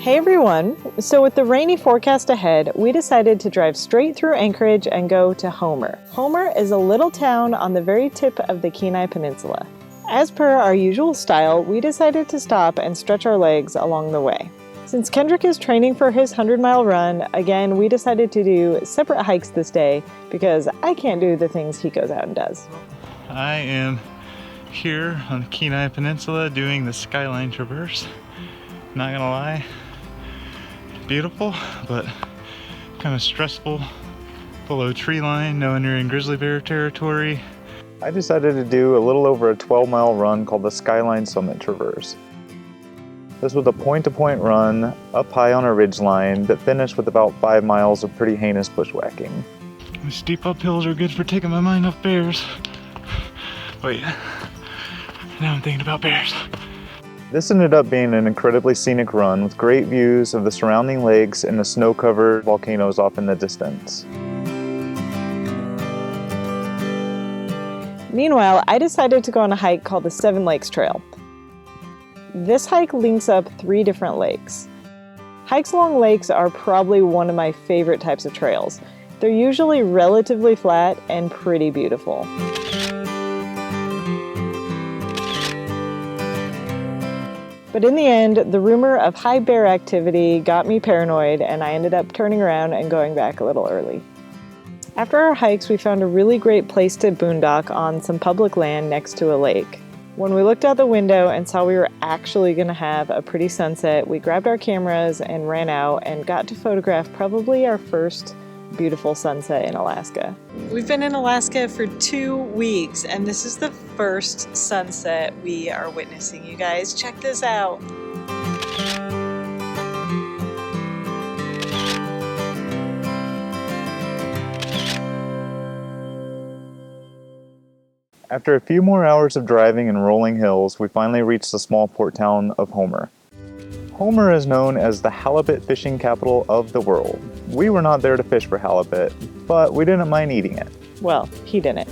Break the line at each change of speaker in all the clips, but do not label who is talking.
Hey everyone! So with the rainy forecast ahead, we decided to drive straight through Anchorage and go to Homer. Homer is a little town on the very tip of the Kenai Peninsula. As per our usual style, we decided to stop and stretch our legs along the way. Since Kendrick is training for his 100-mile run, again, we decided to do separate hikes this day because I can't do the things he goes out and does.
I am here on the Kenai Peninsula doing the Skyline Traverse. Not gonna lie, beautiful, but kind of stressful. Below tree line, knowing you're in grizzly bear territory.
I decided to do a little over a 12-mile run called the Skyline Summit Traverse. This was a point-to-point run up high on a ridgeline that finished with about 5 miles of pretty heinous bushwhacking.
The steep uphills are good for taking my mind off bears. Wait, now I'm thinking about bears.
This ended up being an incredibly scenic run with great views of the surrounding lakes and the snow-covered volcanoes off in the distance.
Meanwhile, I decided to go on a hike called the Seven Lakes Trail. This hike links up 3 different lakes. Hikes along lakes are probably one of my favorite types of trails. They're usually relatively flat and pretty beautiful. But in the end, the rumor of high bear activity got me paranoid and I ended up turning around and going back a little early. After our hikes, we found a really great place to boondock on some public land next to a lake. When we looked out the window and saw we were actually going to have a pretty sunset, we grabbed our cameras and ran out and got to photograph probably our first beautiful sunset in Alaska. We've been in Alaska for 2 weeks and this is the first sunset we are witnessing, you guys. Check this out.
After a few more hours of driving and rolling hills, we finally reached the small port town of Homer. Homer is known as the halibut fishing capital of the world. We were not there to fish for halibut, but we didn't mind eating it.
Well, he didn't.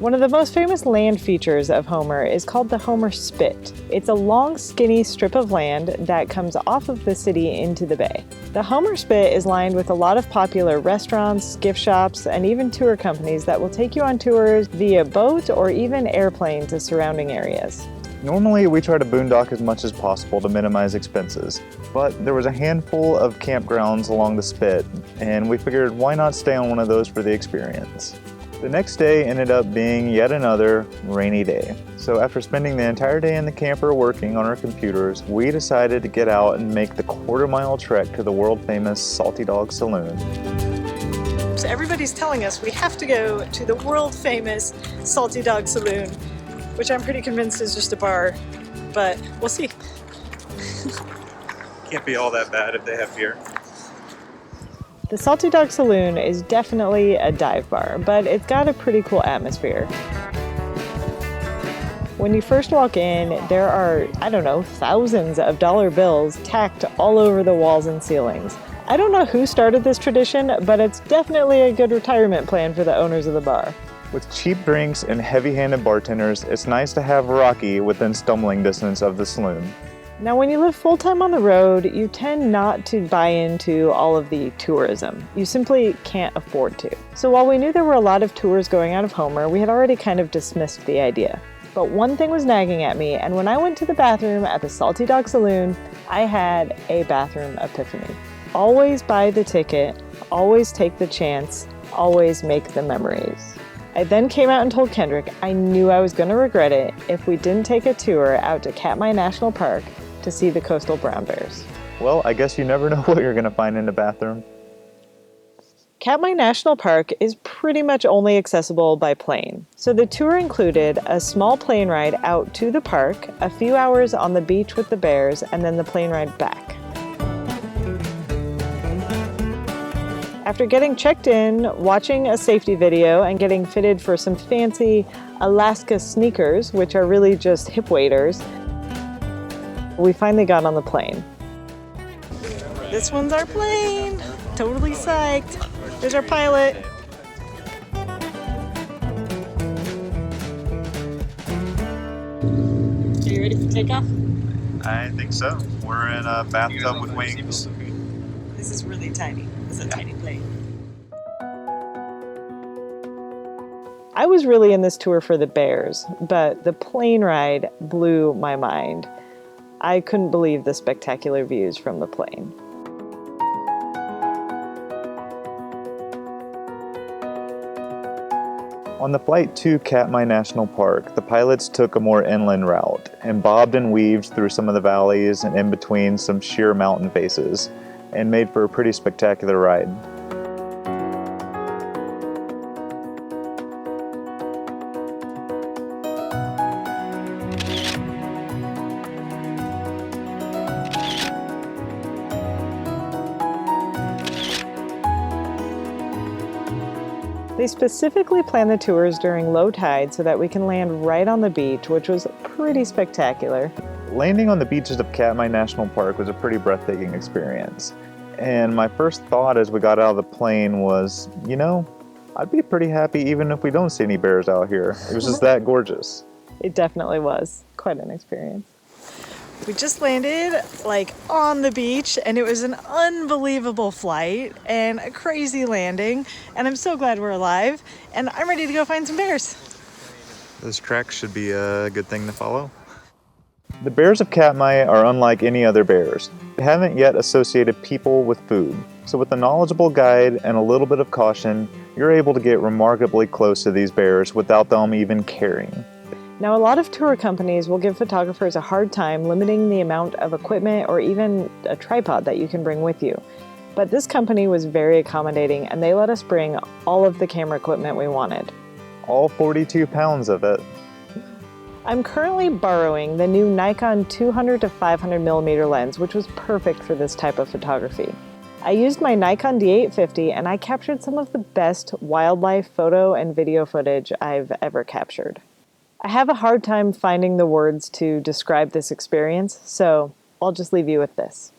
One of the most famous land features of Homer is called the Homer Spit. It's a long, skinny strip of land that comes off of the city into the bay. The Homer Spit is lined with a lot of popular restaurants, gift shops, and even tour companies that will take you on tours via boat or even airplane to surrounding areas.
Normally, we try to boondock as much as possible to minimize expenses, but there was a handful of campgrounds along the Spit, and we figured why not stay on one of those for the experience. The next day ended up being yet another rainy day. So after spending the entire day in the camper working on our computers, we decided to get out and make the quarter-mile trek to the world-famous Salty Dog Saloon.
So everybody's telling us we have to go to the world-famous Salty Dog Saloon, which I'm pretty convinced is just a bar, but we'll see.
Can't be all that bad if they have beer.
The Salty Dog Saloon is definitely a dive bar, but it's got a pretty cool atmosphere. When you first walk in, there are, thousands of dollar bills tacked all over the walls and ceilings. I don't know who started this tradition, but it's definitely a good retirement plan for the owners of the bar.
With cheap drinks and heavy-handed bartenders, it's nice to have Rocky within stumbling distance of the saloon.
Now, when you live full-time on the road, you tend not to buy into all of the tourism. You simply can't afford to. So while we knew there were a lot of tours going out of Homer, we had already kind of dismissed the idea. But one thing was nagging at me, and when I went to the bathroom at the Salty Dog Saloon, I had a bathroom epiphany. Always buy the ticket, always take the chance, always make the memories. I then came out and told Kendrick I knew I was going to regret it if we didn't take a tour out to Katmai National Park to see the coastal brown bears.
Well, I guess you never know what you're going to find in the bathroom.
Katmai National Park is pretty much only accessible by plane. So the tour included a small plane ride out to the park, a few hours on the beach with the bears, and then the plane ride back. After getting checked in, watching a safety video, and getting fitted for some fancy Alaska sneakers, which are really just hip waders, we finally got on the plane. This one's our plane! Totally psyched! There's our pilot! Are you ready for takeoff?
I think so. We're in a bathtub with wings.
This is really tiny. It's a tiny plane. I was really in this tour for the bears, but the plane ride blew my mind. I couldn't believe the spectacular views from the plane.
On the flight to Katmai National Park, the pilots took a more inland route and bobbed and weaved through some of the valleys and in between some sheer mountain faces, and made for a pretty spectacular ride.
They specifically plan the tours during low tide so that we can land right on the beach, which was pretty spectacular.
Landing on the beaches of Katmai National Park was a pretty breathtaking experience. And my first thought as we got out of the plane was, you know, I'd be pretty happy even if we don't see any bears out here. It was just that gorgeous.
It definitely was quite an experience. We just landed on the beach, and it was an unbelievable flight and a crazy landing, and I'm so glad we're alive, and I'm ready to go find some bears.
This track should be a good thing to follow. The bears of Katmai are unlike any other bears. They haven't yet associated people with food, so with a knowledgeable guide and a little bit of caution, you're able to get remarkably close to these bears without them even caring.
Now, a lot of tour companies will give photographers a hard time limiting the amount of equipment or even a tripod that you can bring with you. But this company was very accommodating, and they let us bring all of the camera equipment we wanted.
All 42 pounds of it.
I'm currently borrowing the new Nikon 200 to 500 millimeter lens, which was perfect for this type of photography. I used my Nikon D850, and I captured some of the best wildlife photo and video footage I've ever captured. I have a hard time finding the words to describe this experience, so I'll just leave you with this.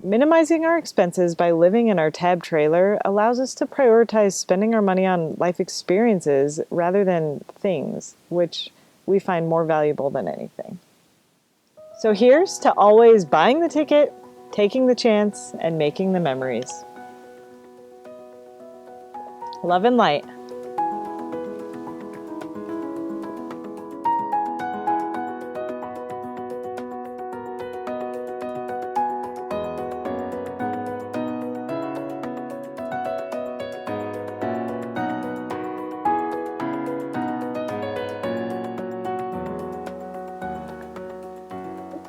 Minimizing our expenses by living in our tab trailer allows us to prioritize spending our money on life experiences rather than things, which we find more valuable than anything. So here's to always buying the ticket, taking the chance, and making the memories. Love and light.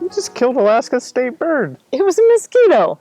You just killed Alaska's state bird.
It was a mosquito.